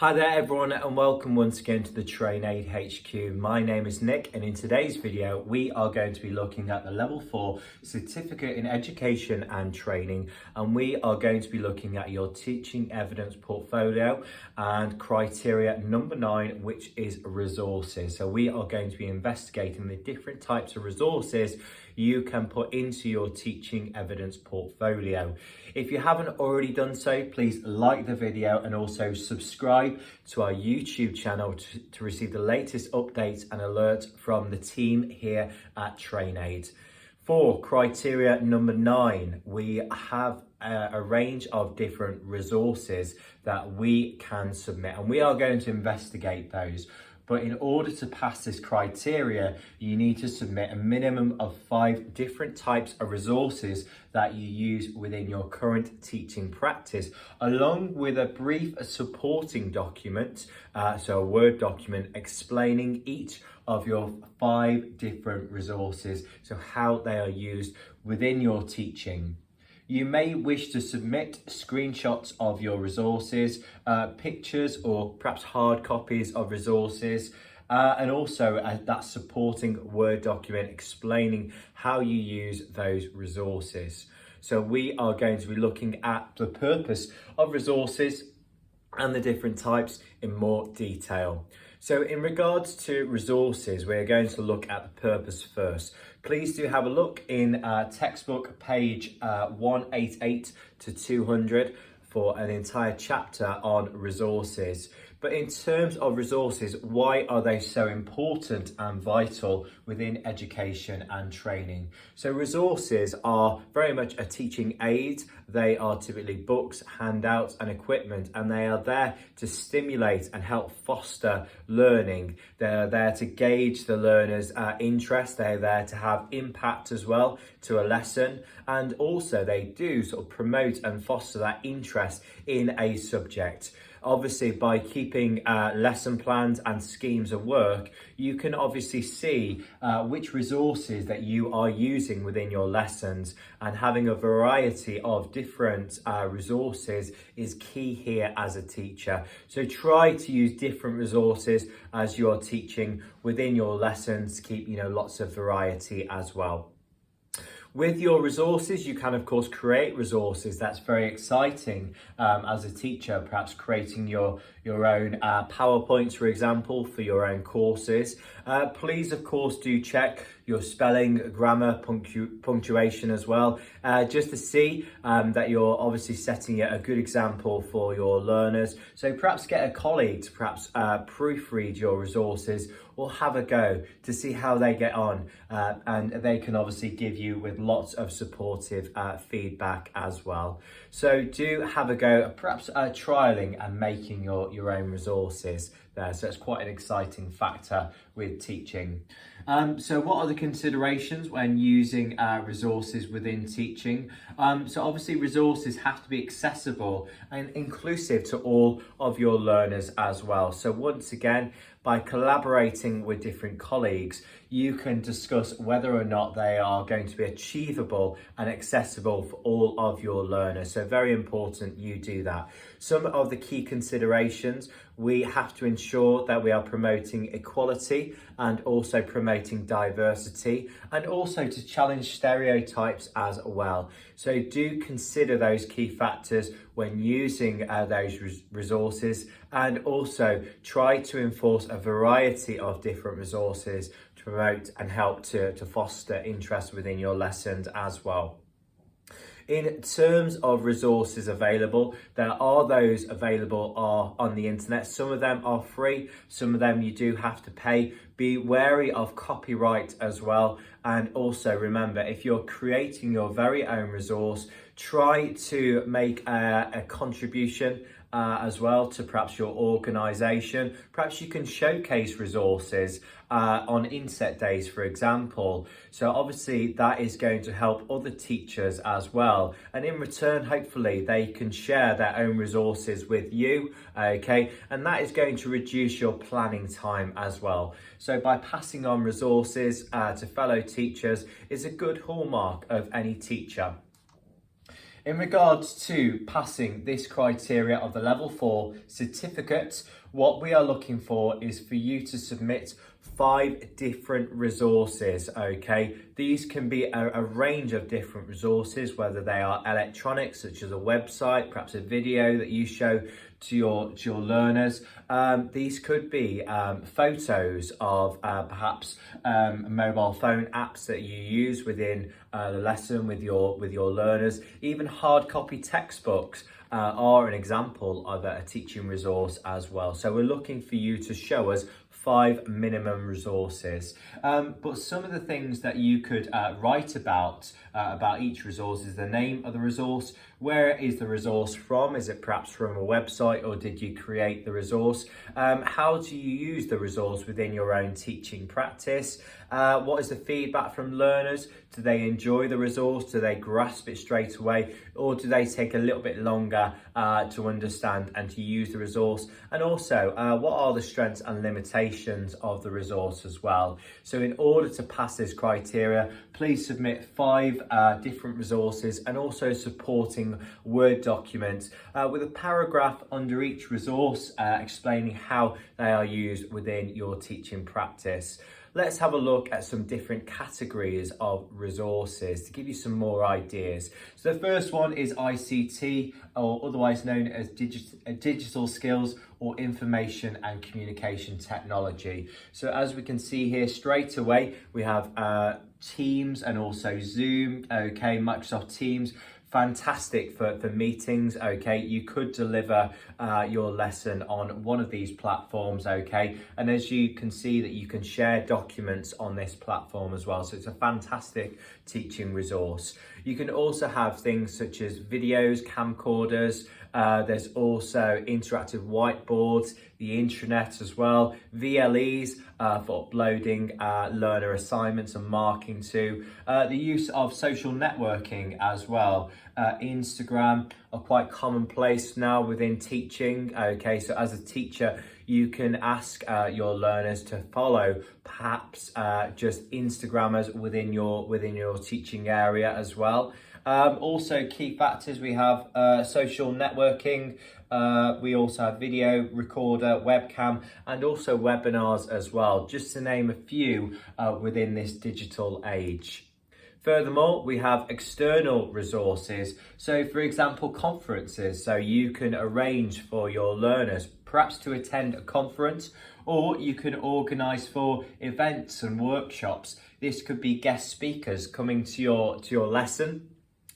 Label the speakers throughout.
Speaker 1: Hi there everyone, and welcome once again to the TrainAid HQ. My name is Nick, and in today's video we are going to be looking at the Level 4 Certificate in Education and Training, and we are going to be looking at your teaching evidence portfolio and criteria number 9, which is resources. So we are going to be investigating the different types of resources you can put into your teaching evidence portfolio. If you haven't already done so, please like the video and also subscribe to our YouTube channel to receive the latest updates and alerts from the team here at TrainAid. For criteria number 9, we have a range of different resources that we can submit, and we are going to investigate those. But in order to pass this criteria, you need to submit a minimum of 5 different types of resources that you use within your current teaching practice, along with a brief supporting document, so a Word document explaining each of your 5 different resources, so how they are used within your teaching. You may wish to submit screenshots of your resources, pictures or perhaps hard copies of resources, and also that supporting Word document explaining how you use those resources. So we are going to be looking at the purpose of resources and the different types in more detail. So in regards to resources, we're going to look at the purpose first. Please do have a look in textbook page 188 to 200 for an entire chapter on resources. But in terms of resources, why are they so important and vital within education and training? So resources are very much a teaching aid. They are typically books, handouts and equipment, and they are there to stimulate and help foster learning. They're there to gauge the learner's interest. They're there to have impact as well to a lesson, and also they do sort of promote and foster that interest in a subject. Obviously, by keeping lesson plans and schemes of work, you can obviously see which resources that you are using within your lessons, and having a variety of different resources is key here as a teacher. So try to use different resources as you're teaching within your lessons. Keep, lots of variety as well. With your resources, you can of course create resources. That's very exciting as a teacher, perhaps creating your own PowerPoints, for example, for your own courses. Please of course do check your spelling, grammar, punctuation as well, just to see that you're obviously setting a good example for your learners. So perhaps get a colleague to perhaps proofread your resources or have a go to see how they get on, and they can obviously give you with lots of supportive feedback as well. So do have a go, perhaps trialing and making your own resources there. So it's quite an exciting factor with teaching. So what are the considerations when using resources within teaching? So obviously resources have to be accessible and inclusive to all of your learners as well. So once again, by collaborating with different colleagues, you can discuss whether or not they are going to be achievable and accessible for all of your learners. So very important you do that. Some of the key considerations: we have to ensure that we are promoting equality and also promoting diversity, and also to challenge stereotypes as well. So do consider those key factors when using those resources, and also try to enforce a variety of different resources to promote and help to foster interest within your lessons as well. In terms of resources available, there are those available on the internet. Some of them are free, some of them you do have to pay. Be wary of copyright as well. And also remember, if you're creating your very own resource, try to make a contribution as well to perhaps your organisation. Perhaps you can showcase resources on inset days, for example. So obviously that is going to help other teachers as well, and in return hopefully they can share their own resources with you, okay, and that is going to reduce your planning time as well. So by passing on resources to fellow teachers is a good hallmark of any teacher. In regards to passing this criteria of the level 4 certificate, what we are looking for is for you to submit 5 different resources, okay? These can be a range of different resources, whether they are electronic, such as a website, perhaps a video that you show to your learners. These could be photos of perhaps mobile phone apps that you use within the lesson with your learners. Even hard copy textbooks are an example of a teaching resource as well. So we're looking for you to show us 5 minimum resources. But some of the things that you could write about each resource is the name of the resource. Where is the resource from? Is it perhaps from a website, or did you create the resource? How do you use the resource within your own teaching practice? What is the feedback from learners? Do they enjoy the resource? Do they grasp it straight away? Or do they take a little bit longer to understand and to use the resource? And also, what are the strengths and limitations of the resource as well? So in order to pass this criteria, please submit 5 different resources and also supporting Word documents with a paragraph under each resource explaining how they are used within your teaching practice. Let's have a look at some different categories of resources to give you some more ideas. So the first one is ICT, or otherwise known as digital skills or information and communication technology. So as we can see here straight away, we have Teams and also Zoom, okay, Microsoft Teams. Fantastic for meetings, okay? You could deliver your lesson on one of these platforms, okay? And as you can see that you can share documents on this platform as well. So it's a fantastic teaching resource. You can also have things such as videos, camcorders. There's also interactive whiteboards, the intranet as well, VLEs for uploading learner assignments and marking to, the use of social networking as well. Instagram are quite commonplace now within teaching. Okay, so as a teacher, you can ask your learners to follow perhaps just Instagrammers within your teaching area as well. Also key factors, we have social networking, we also have video recorder, webcam, and also webinars as well, just to name a few within this digital age. Furthermore, we have external resources. So for example, conferences. So you can arrange for your learners perhaps to attend a conference, or you can organise for events and workshops. This could be guest speakers coming to your lesson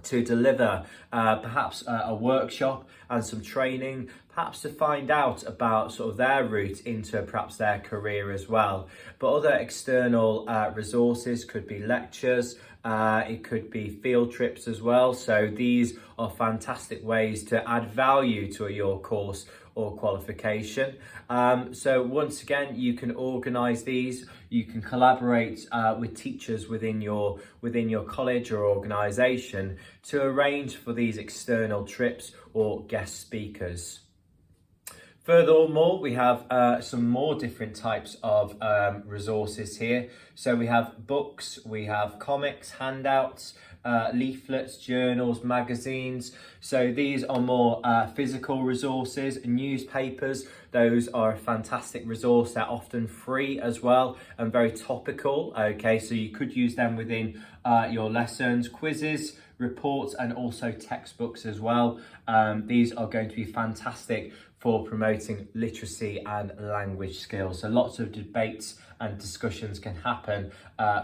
Speaker 1: to deliver perhaps a workshop and some training, perhaps to find out about sort of their route into perhaps their career as well. But other external resources could be lectures, it could be field trips as well. So these are fantastic ways to add value to your course or qualification. So once again, you can organise these. You can collaborate with teachers within your college or organisation to arrange for these external trips or guest speakers. Furthermore, we have some more different types of resources here. So we have books, we have comics, handouts, leaflets, journals, magazines. So these are more physical resources. Newspapers, those are a fantastic resource. They're often free as well and very topical. Okay, so you could use them within your lessons, quizzes, reports, and also textbooks as well. These are going to be fantastic for promoting literacy and language skills. So lots of debates and discussions can happen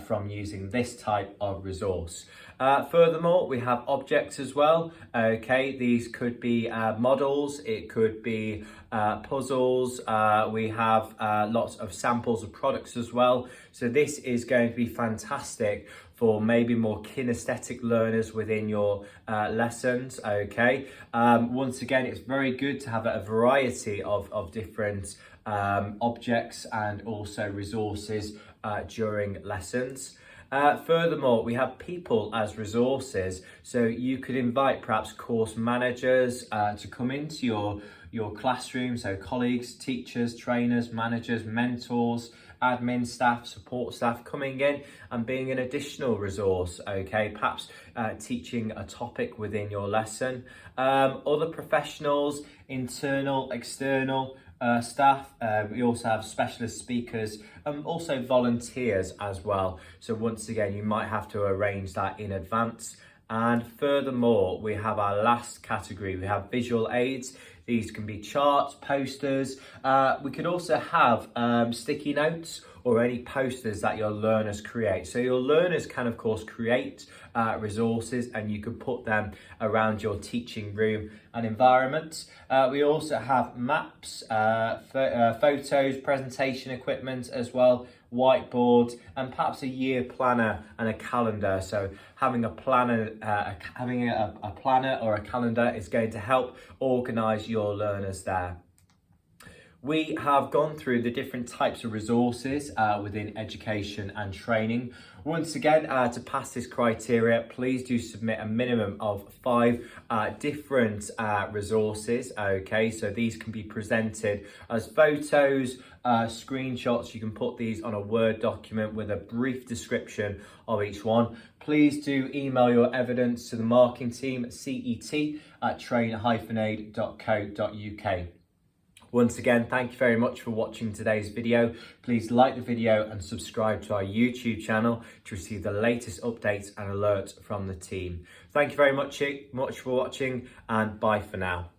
Speaker 1: from using this type of resource. Furthermore, we have objects as well. Okay, these could be models, it could be puzzles. We have lots of samples of products as well. So this is going to be fantastic for maybe more kinesthetic learners within your lessons, okay? Once again, it's very good to have a variety of different objects and also resources during lessons. Furthermore, we have people as resources. So you could invite perhaps course managers to come into your classroom, so colleagues, teachers, trainers, managers, mentors, admin staff, support staff coming in and being an additional resource, okay, perhaps teaching a topic within your lesson. Other professionals, internal, external staff. We also have specialist speakers, also volunteers as well. So once again, you might have to arrange that in advance. And furthermore, we have our last category. We have visual aids. These can be charts, posters. We could also have sticky notes or any posters that your learners create. So your learners can, of course, create resources, and you can put them around your teaching room and environment. We also have maps, photos, presentation equipment as well, whiteboards, and perhaps a year planner and a calendar. So having a planner, a planner or a calendar is going to help organize your learners there. We have gone through the different types of resources within education and training. Once again, to pass this criteria, please do submit a minimum of 5 different resources, okay? So these can be presented as photos, screenshots. You can put these on a Word document with a brief description of each one. Please do email your evidence to the marking team at CET@train-aid.co.uk. Once again, thank you very much for watching today's video. Please like the video and subscribe to our YouTube channel to receive the latest updates and alerts from the team. Thank you very much for watching, and bye for now.